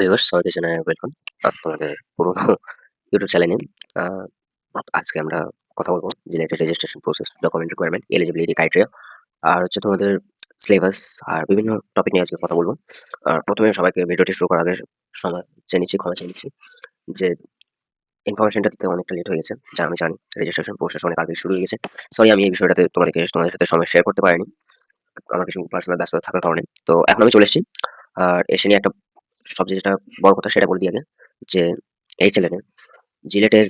Viewers সবাইকে জানাই welcome তোমাদের পুরোনো ইউটিউব চ্যানেলে। আহ, আজকে আমরা কথা বলবো related registration process, document requirement, eligibility criteria আর হচ্ছে তোমাদের সিলেবাস আর বিভিন্ন টপিক নিয়ে আজকে কথা বলবো। আর প্রথমে সবাইকে ভিডিওটি শুরু করার আগে সময় ক্ষমা চেয়ে নিচ্ছি যে ইনফরমেশনটা দিতে অনেকটা লেট হয়ে গেছে, যা আমি জানি। রেজিস্ট্রেশন প্রসেস অনেক আগে শুরু হয়ে গেছে। সরি, আমি এই বিষয়টাতে তোমাদের সাথে সময় শেয়ার করতে পারিনি, আমার কিছু পার্সোনাল ব্যস্ততা থাকার কারণে। তো এখন আমি চলে এসেছি। আর এসে নিয়ে একটা সবচেয়ে যেটা বড় কথা সেটা বলে দিই আগে, যে এই চ্যানেলে জিলেটের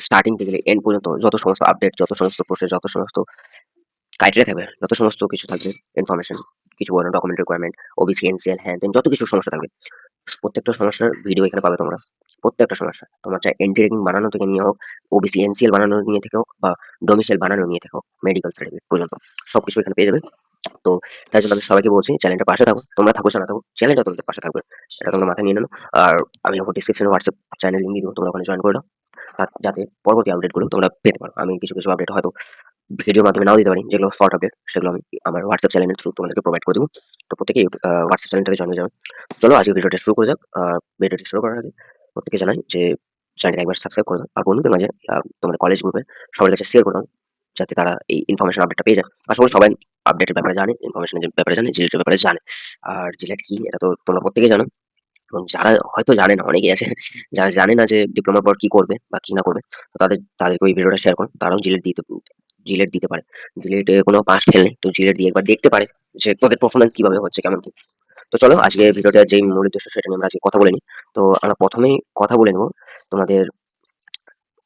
স্টার্টিং থেকে এন্ড পর্যন্ত যত সমস্ত আপডেট, যত সমস্ত প্রসেস, যত সমস্ত ক্রাইটেরিয়া থাকবে, যত সমস্ত কিছু থাকবে, ইনফরমেশন, কিছু বড় document requirement, OBC, NCL, hand যত কিছু সমস্যা থাকবে, প্রত্যেকটা সমস্যার ভিডিও এখানে পাবে তোমরা। প্রত্যেকটা সমস্যা তোমার চাই এন্টি র্যাঙ্কিং বানানো থেকে নিয়ে হোক, ওবিসি এনসিএল বানানো নিয়ে থেকে হোক, বা ডোমিসাইল বানানো নিয়ে থেকে হোক, মেডিকেল সার্টিফিকেট পর্যন্ত সবকিছু এখানে পেয়ে যাবে। তো তাই জন্য আমি সবাইকে বলছি, চ্যানেলটা পাশে থাকো, তোমরা থাকো না থাকো, চ্যানেলটা তোমাদের পাশে থাকবে, এটা তোমরা মাথায় নিয়ে নেনো। আর আমি এখন ডিসক্রিপশনে হোয়াটসঅ্যাপ চ্যানেল লিঙ্ক দিয়ে দেবো, তোমরা ওখানে জয়েন করে নাও, যাতে পরবর্তী আপডেটগুলো তোমরা পেতে পারো। আমি কিছু কিছু আপডেট হয়তো ভিডিওর মাধ্যমে নাও দিতে পারি, যেগুলো শর্ট আপডেট, সেগুলো আমি আমার হোয়াটসঅ্যাপ চ্যানেলের থ্রু তোমাদেরকে প্রোভাইড করে দেবো। তো প্রত্যেকেই হোয়াটসঅ্যাপ চ্যানেলটাতে জয়েন হয়ে যাবে। চলো আজকে ভিডিওটা শুরু করে যাক। ভিডিওটি শুরু করার আগে প্রত্যেকে জানাই যে চ্যানেলটা একবার সাবস্ক্রাইব করে দাও, আর বন্ধুদের মাঝে তোমাদের কলেজ গ্রুপে সবার কাছে শেয়ার করে দাও, যাতে তারা এই ইনফরমেশন আপডেটটা পেয়ে যায়। আসলে সবাই আপডেটের ব্যাপারে জানে, ইনফরমেশনের ব্যাপারে জানে, জিলেটের ব্যাপারে জানে। আর জিলেট কি এটা তো তোমরা প্রত্যেকেই জানো। এবং যারা হয়তো জানে না, অনেকেই আছে যারা জানে না যে ডিপ্লোমার পর কি করবে বা কি না করবে, তো তাদেরকে ওই ভিডিওটা শেয়ার করো, তারাও জিলেট দিতে পারে। জিলেটে কোনো পাস ফেল নেই, তো জিলেট দিয়ে একবার দেখতে পারে যে তোদের পারফরমেন্স কিভাবে হচ্ছে, কেমন কি। তো চলো আজকে ভিডিওটা যেই মূল উদ্দেশ্য সেটা নিয়ে আমরা আজকে কথা বলে নিই। তো আমরা প্রথমেই কথা বলে নেবো তোমাদের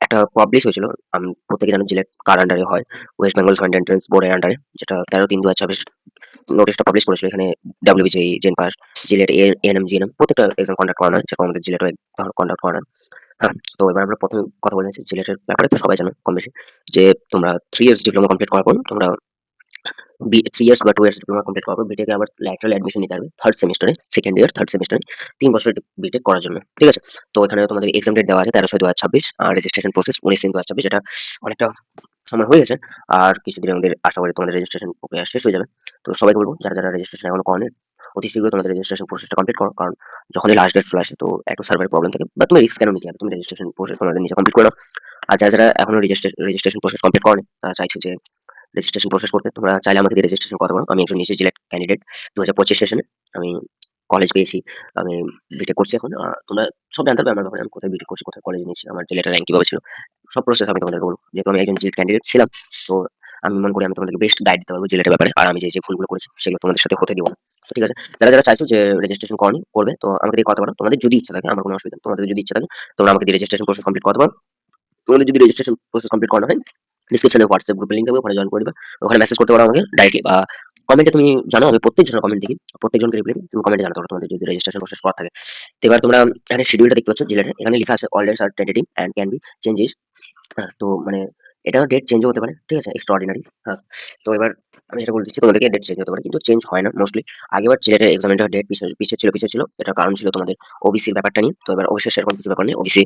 একটা পাবলিশ হয়েছিল। প্রত্যেকে জানো জিলেট কার আন্ডারে হয়, ওয়েস্ট বেঙ্গল জয়েন্ট এন্ট্রান্স বোর্ডের আন্ডারে, যেটা 13/3/2026 নোটিশটা পাবলিশ করেছিল। এখানে WBJEE, JENPAS, JELET, ANM, GNM প্রত্যেকটা এক্সাম কন্ডাক্ট করানো হয়, যেরকম আমাদের জিলেটও কন্ডাক্ট করানো হয়। হ্যাঁ, তো এবার আমরা প্রথমে কথা বলে নিচ্ছি জিলেটের ব্যাপারে। তো সবাই জানো কম বেশি যে তোমরা 3 ইয়ার্স ডিপ্লোমা কমপ্লিট করার পর তোমরা 3 ইয়ার্স বা 2 ইয়ার্স ডিপ্লোমা কমপ্লিট করার পর বিটেকে আবার ল্যাটারাল অ্যাডমিশন নিতে হবে থার্ড সেমিস্টারে, সেকেন্ড ইয়ার থার্ড সেমিস্টারে 3 বছর বিটেক করার জন্য। ঠিক আছে? তো এখানে তোমাদের এক্সাম ডেট দেওয়া আছে 13/6/2026, আর রেজিস্ট্রেশন প্রসেস 19/3/2026। এটা অনেকটা সময় হয়ে গেছে। আর কিছুদিনের মধ্যে আশা করি তোমাদের রেজিস্ট্রেশন প্রক্রিয়া শেষ হয়ে যাবে। তো সবাইকে বলবো, যারা যারা রেজিস্ট্রেশন এখনো করেনি, অতি শীঘ্রই তোমাদের রেজিস্ট্রেশন প্রসেসটা কমপ্লিট করো। কারণ যখনই লাস্ট ডেট চলে আসে, তো একটু সার্ভার প্রবলেম থাকে, বা তুমি রিস্ক কেন নিতে হবে, তুমি রেজিস্ট্রেশন প্রসেস তোমাদের নিজে কমপ্লিট করে নাও। আর যারা যারা এখনো রেজিস্ট্রেশন প্রসেস কমপ্লিট করেনি, তারা চাইছে যে রেজিস্ট্রেশন প্রসেস করতে, তোমরা চাইলে আমাকে দিয়ে রেজিস্ট্রেশন করতে পারো। আমি একজন নিজে জিলেট ক্যান্ডিডেট, 2025 সেশনে আমি কলেজ পেয়েছি, আমি বিটেক করছি এখন। তোমরা সব জানতে পারবে আমার ব্যাপারে, আমি কোথায় বিটেক করছি, কোথায় কলেজ নিয়েছি, আমার জিলেটের র্যাঙ্ক কিভাবে ছিল, সব প্রসেস আমি তোমাদেরকে বলবো। যেহেতু আমি একজন জিলেট ক্যান্ডিডেট ছিলাম, তো আমি মনে করি আমি তোমাদেরকে বেস্ট গাইড দিতে পারবো জিলেটের ব্যাপারে। আর আমি যে যে ভুলগুলো করেছি সেগুলো তোমাদের সাথে হতে দিব না। তো ঠিক আছে, যারা যারা চাইছো যে রেজিস্ট্রেশন করবে, তো আমাকে দিয়ে করতে পারো। তোমাদের যদি ইচ্ছা থাকে, আমার কোনো অসুবিধা নেই, তোমাদের যদি ইচ্ছা থাকে তোমরা আমাকে দিয়ে রেজিস্ট্রেশন প্রসেস কমপ্লিট করতে পারো। তোমাদের যদি রেজিস্ট্রেশন প্রসেস কমপ্লিট করানো হয়, ডিসক্রিপশনে হোয়াটসঅ্যাপ গ্রুপের লিংক থাকবে, ওখানে জয়েন করে দিবা। ওখানে মেসেজ করতে পারো আমাকে ডাইরেক্টলি, বা কমেন্টে। তুমি জানো আমি প্রত্যেকজনের কমেন্ট দেখি, প্রত্যেকজনকে রিপ্লাই দিই। তুমি কমেন্টে জানাতে পারো তোমাদের যদি রেজিস্ট্রেশন প্রসেস করা থাকে। তো এবার তোমরা এখানে শিডিউলটা দেখতে পাচ্ছ জিলেটের, এখানে লেখা আছে all dates are tentative and can be changes. হ্যাঁ, তো মানে এটা ডেট চেঞ্জও হতে পারে, ঠিক আছে, এক্সট্রা অর্ডিনারি। হ্যাঁ, তো এবার আমি যেটা বলে দিচ্ছি তোমাদেরকে, ডেট চেঞ্জ হতে পারে কিন্তু চেঞ্জ হয় না মোস্টলি। আগেবার সিলেটের এক্সামিনেটার ডেট পিছিয়ে ছিল, এটার কারণ ছিল তোমাদের ওবিসির ব্যাপারটা নিয়ে। তো এবার অবশ্যই সেরকম কিছু ব্যাপার নেই, ওবিসি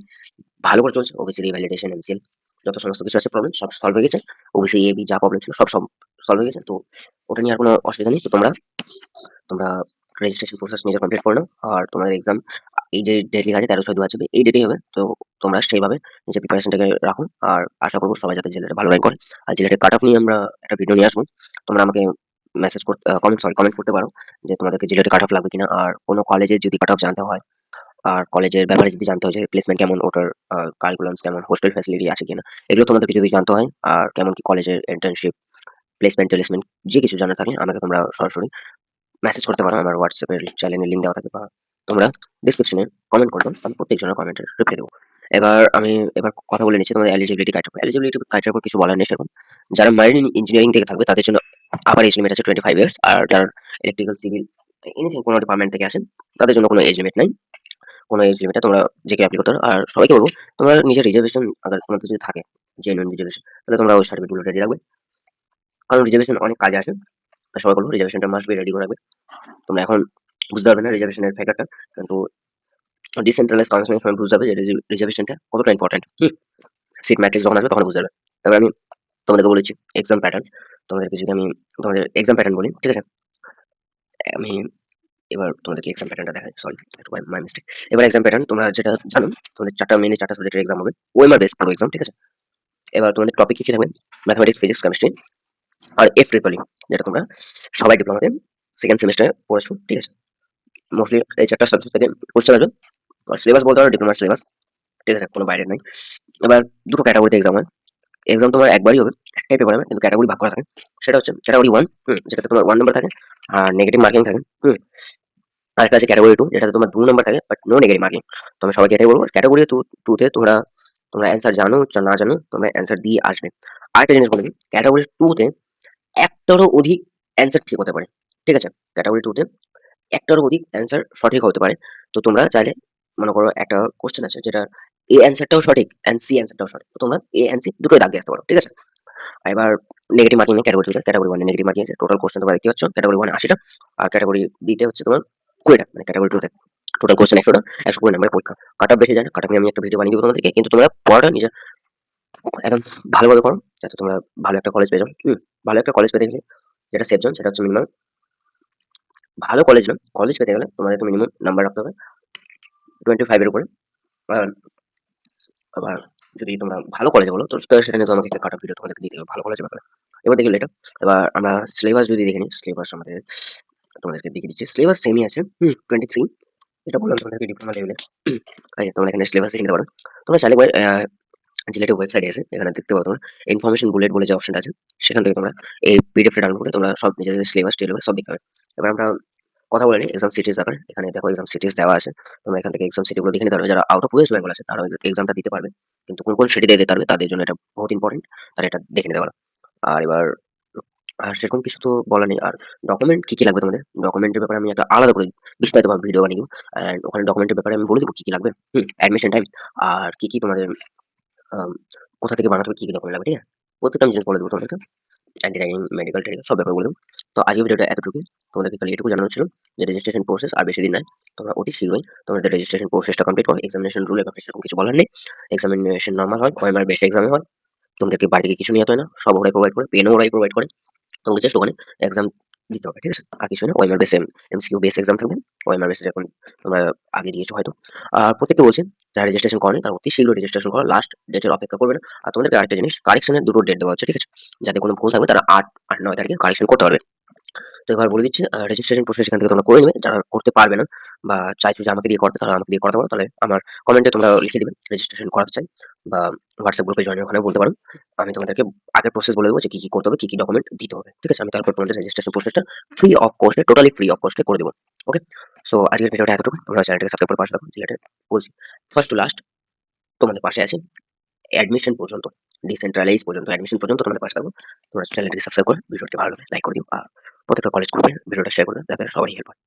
ভালো করে চলছে। ওবিসি রিভ্যালিডেশন, এনসিএল, যত সমস্ত কিছু আছে প্রবলেম, সব সলভ হয়ে গেছে। ওবিসি এ বি যা প্রবলেম ছিল সব সব সলভ হয়ে গেছে। তো ওটা নিয়ে আর কোনো অসুবিধা নেই। তো তোমরা তোমরা রেজিস্ট্রেশন প্রসেস নিজে কমপ্লিট করে নাও। আর তোমাদের এক্সাম এই যে ডেট লেখা আছে 13/6/2026, এই ডেটেই হবে। তো তোমরা সেইভাবে নিজের প্রিপারেশনটাকে রাখো। আর আশা করবো সবাই যাতে জেলেটে ভালো র্যাঙ্ক করে। আর জেলেটের কাট অফ নিয়ে আমরা একটা ভিডিও নিয়ে আসবো। তোমরা আমাকে কমেন্ট করতে পারো যে তোমাদেরকে জেলেটে কাট অফ লাগবে কিনা, আর কোনো কলেজে যদি কাট অফ জানতে হয়, আর কলেজের ব্যাপারে যদি জানতে হয় যে প্লেসমেন্ট কেমন, ওটার কারিকুলামস কেমন, হোস্টেল ফ্যাসিলিটি আছে কিনা, এগুলো তোমাদেরকে যদি জানতে হয়, আর কেমন কি কলেজের ইন্টার্নশিপ, প্লেসমেন্ট যে কিছু জানার থাকে, আমাকে তোমরা সরাসরি মেসেজ করতে পারো। আমার হোয়াটসঅ্যাপের চ্যানেলের লিঙ্ক দেওয়া থাকে, বা তোমরা ডিসক্রিপশনে কমেন্ট করে দাও, আমি প্রত্যেকজনের কমেন্টের রিপ্লাই দেবো। এবার কথা বলে নিচ্ছি তোমাদের এলিজিবিলিটি ক্রাইটেরিয়ার উপর কিছু বলার নেই সেরকম। যারা মারিন ইঞ্জিনিয়ারিং থেকে থাকবে তাদের জন্য আবার এজ লিমিট আছে 25 ইয়ার্স। আর যারা ইলেকট্রিক্যাল, সিভিল, এনিথিং কোনো ডিপার্টমেন্ট থেকে আসেন, তাদের জন্য কোনো এজ লিমিট নাই। কোনো এজ লিমিটে তোমরা যে কেউ অ্যাপ্লাই করতে পারো। আর সবাইকে বলবো, তোমরা নিজের রিজার্ভেশন আগে তোমাদের যদি থাকে, জেনুইন রিজার্ভেশন, তাহলে তোমরা ওই সার্টিফিকেটগুলো রেডি রাখবে। কারণ রিজার্ভেশন অনেক কাজে আসে। তাই সবাই বলবো রিজার্ভেশনটা মাস্ট বি রেডি করে রাখবে। তোমরা এখন বুঝতে পারবে না রিজার্ভেশনের ফ্যাক্টরটা, কিন্তু ডিসেন্ট্রালাইজ কাউন্সিলিং সময় বুঝতে পারবে যে রিজার্ভেশনটা কতটা ইম্পর্টেন্ট। সিট ম্যাট্রিক্স যখন আসবে তখন বুঝতে পারবে। এবার আমি তোমাদেরকে বলেছি এক্সাম প্যাটার্ন। তোমাদেরকে যদি আমি তোমাদের এক্সাম প্যাটার্ন বলি, ঠিক আছে, আমি এবার তোমাদেরকে এক্সাম প্যাটার্নটা দেখাই। সরি, একটু মাই মিস্টেক। এবার এক্সাম প্যাটার্ন তোমরা যেটা জানো, তোমাদের ৪ টা মেইনলি ৪ টা সাবজেক্টের এক্সাম হবে। ওএমআর বেস পুরো এক্সাম, ঠিক আছে? এবার তোমাদের টপিক কি কি থাকবে? ম্যাথমেটিক্স, ফিজিক্স, কেমিস্ট্রি আর এফ ট্রিপল ই, যেটা তোমরা সবাই ডিপ্লোমাতে সেকেন্ড সেমেস্টারে পড়েছো, ঠিক আছে? মোস্টলি এই ৪ টা সাবজেক্ট থেকে কোশ্চেন আসবে। আর সিলেবাস বলতে পারো ডিপ্লোমার সিলেবাস, ঠিক আছে? কোনো বাইরের নাই। এবার দুটো ক্যাটাগরিতে এক্সাম হয়। এক্সাম তোমার একবারই হবে, একটাই পেপার হবে, কিন্তু ক্যাটাগরি ভাগ করা থাকে। সেটা হচ্ছে ক্যাটাগরি 1, যেটাতে তোমার 1 নাম্বার থাকে আর নেগেটিভ মার্কিং থাকে। আরেকটা আছে ক্যাটাগরি 2, যেটাতে তোমার 2 নাম্বার থাকে বাট নো নেগেটিভ মার্কিং। তো আমি সবাইকে এটাই বলবো, ক্যাটাগরি 2 তে তোমরা তোমরা অ্যান্সার জানো না জানো, তোমরা অ্যান্সার দিয়ে আসবে। আরেকটা জিনিস বলে দিই, ক্যাটাগরি 2 তে একটারও অধিক অ্যান্সার ঠিক হতে পারে, ঠিক আছে? ক্যাটাগরি 2 তে একটারও অধিক অ্যান্সার সঠিক হতে পারে। তো তোমরা চাইলে, মনে করো একটা কোশ্চেন আছে যেটা এ অ্যান্সারটাও সঠিক এন্ড সি অ্যান্সারটাও সঠিক, তো তোমরা এ এন্ড সি দুটোই দাগ দিয়ে আসতে পারো, ঠিক আছে? এবার নেগেটিভ মার্কিং এ ক্যাটাগরি 2 তে, ক্যাটাগরি 1 এ নেগেটিভ মার্কিং আছে। টোটাল কোশ্চেন তোমরা দেখতে পাচ্ছ, ক্যাটাগরি 1 এ 80 টা আর ক্যাটাগরি বি তে হচ্ছে তোমার 20 টা। মানে ক্যাটাগরি 2 তে টোটাল কোশ্চেন 100 টা, 120 নম্বরের পরীক্ষা। কাট অফ বেশি যায় না, কাট অফ নিয়ে আমি একটা ভিডিও বানিয়ে দিব তোমাদেরকে। কিন্তু তোমরা পড়াটা নিজে একদম ভালোভাবে করো, যাতে তোমরা ভালো একটা কলেজ পেয়ে যাও। ভালো একটা কলেজ পেতে গেলে যেটা সেফ জোন, সেটা হচ্ছে মিনিমাম, ভালো কলেজ না, কলেজ পেতে গেলে তোমাদেরকে মিনিমাম নাম্বার রাখতে হবে 25 এর উপরে। আর আবার যদি তোমরা ভালো কলেজে বলো, তো সেটা নিয়ে তো আমাকে একটা কাট অফ ভিডিও তোমাদেরকে দিতে হবে ভালো কলেজের ব্যাপারে। এবার দেখি এটা, এবার আমরা সিলেবাস যদি দেখে নিই, সিলেবাস আমাদের তোমাদেরকে দেখিয়ে দিচ্ছি। সিলেবাস সেমই আছে, 23, যেটা বললাম তোমাদেরকে ডিপ্লোমা লেভেলে। তোমরা এখানে সিলেবাস দেখে নিতে পারো। তোমরা চাইলে জিলেটের ওয়েবসাইটে এসে এখানে দেখতে পাবো তোমরা ইনফরমেশন বুলেট বলে যে অপশনটা আছে, সেখান থেকে তোমরা এই পিডিএফটা ডাউনলোড করে তোমরা সব নিজেদের সিলেবাস টেলিবাস সব দেখতে পাবে। এবার আমরা কথা বলে নিই এক্সাম সিটিজ ব্যাপারে। এখানে দেখো এক্সাম সিটিজ দেওয়া আছে, তোমরা এখান থেকে এক্সাম সিটি গুলো দেখে নিতে পারবে। যারা আউট অফ ওয়েস্ট বেঙ্গল আছে তারা এক্সামটা দিতে পারবে, কিন্তু কোন কোন সিটিতে দিতে পারবে তাদের জন্য এটা বহুত ইম্পর্টেন্ট, তারা এটা দেখে নিতে পারো। আর এবার সেরকম কিছু তো বলার নেই। আর ডকুমেন্ট কি কি লাগবে তোমাদের, ডকুমেন্টের ব্যাপারে আমি একটা আলাদা করে বিস্তারিতভাবে ভিডিও বানিয়ে দিব। অ্যান্ড ওখানে ডকুমেন্টের ব্যাপারে আমি বলে দেবো কি কি লাগবে, অ্যাডমিশন টাইম, আর কি কি তোমাদের আম কোথা থেকে বানাতে হবে, কি, কি ডকুমেন্ট লাগবে, ঠিক আছে? প্রত্যেকটা আমি জিনিস বলে দেবো তোমাদেরকে। অ্যান্টি র্যাগিং, মেডিকেল টেডিকেল সব ব্যাপারে বলে দেবো। তো আজকের ভিডিওটা এতটুকুই। তোমাদেরকে খালি এটুকু জানানো ছিল যে রেজিস্ট্রেশন প্রসেস আর বেশি দিন নাই। তোমরা অতি শীঘ্রই তোমাদের রেজিস্ট্রেশন প্রসেসটা কমপ্লিট করো। এক্সামিনেশন রুলের ব্যাপারে সেরকম কিছু বলার নেই। এক্সামিনেশন নরমাল হয়, ওএমআর বেস্ট এক্সামে হয়। তোমাদেরকে বাড়ি থেকে কিছু নিয়ে যেতে হয় না, সব ওরাই প্রোভাইড করে, পেনও ওরাই প্রোভাইড করে। তোমাকে জাস্ট ওখানে এক্সাম দিতে হবে, ঠিক আছে? আর কিছু না, OMR base MCQ base exam থাকবে। ওএমআর বেস যখন তোমরা আগে দিয়েছো হয়তো। আর প্রত্যেককে বলছি, যারা রেজিস্ট্রেশন করেনি তারা অতি শীঘ্র রেজিস্ট্রেশন করো, লাস্ট ডেটের অপেক্ষা করবে না। আর তোমাদেরকে আরেকটা জিনিস, কারেকশনের দুটো ডেট দেওয়া হচ্ছে, ঠিক আছে? যাদের কোনো ভুল থাকবে তারা 8 আর 9 তারিখে কারেকশন করতে পারবে। তো এবার বলে দিচ্ছি, রেজিস্ট্রেশন প্রসেস এখান থেকে তোমরা করে নেবে। যারা করতে পারবে না বা চাইছো যে আমাকে দিয়ে করতে, তারা আমাকে দিয়ে করাতে পারো। তাহলে আমার কমেন্টে তোমরা লিখে দিবে রেজিস্ট্রেশন করাতে চাই, বা হোয়াটসঅ্যাপ গ্রুপে জয়েন ওখানে বলতে পারো। আমি তোমাদেরকে আগের প্রসেস বলে দেবো যে কি কি করতে হবে, কি কি ডকুমেন্ট দিতে হবে, ঠিক আছে? আমি তারপর তোমাদের রেজিস্ট্রেশন প্রসেসটা ফ্রি অফ কস্টে, টোটালি ফ্রি অফ কস্টে করে দেবো। ওকে, সো আজকের ভিডিওটা এতটুকু। তোমরা চ্যানেলটাকে সাবস্ক্রাইব করে পাশে থাকো, যেটা বলছি ফার্স্ট টু লাস্ট তোমাদের পাশে আছে। অ্যাডমিশন পর্যন্ত, ডিসেন্ট্রালাইজ পর্যন্ত, অ্যাডমিশন পর্যন্ত তোমাদের পাশে থাকবো। তোমরা চ্যানেলটাকে সাবস্ক্রাইব করে ভিডিওটি ভালো লাগে লাইক করে দিও, আর প্রত্যেকটা কলেজ গ্রুপে ভিডিওটা শেয়ার করে দাও, যাতে সবারই হেল্প হয়।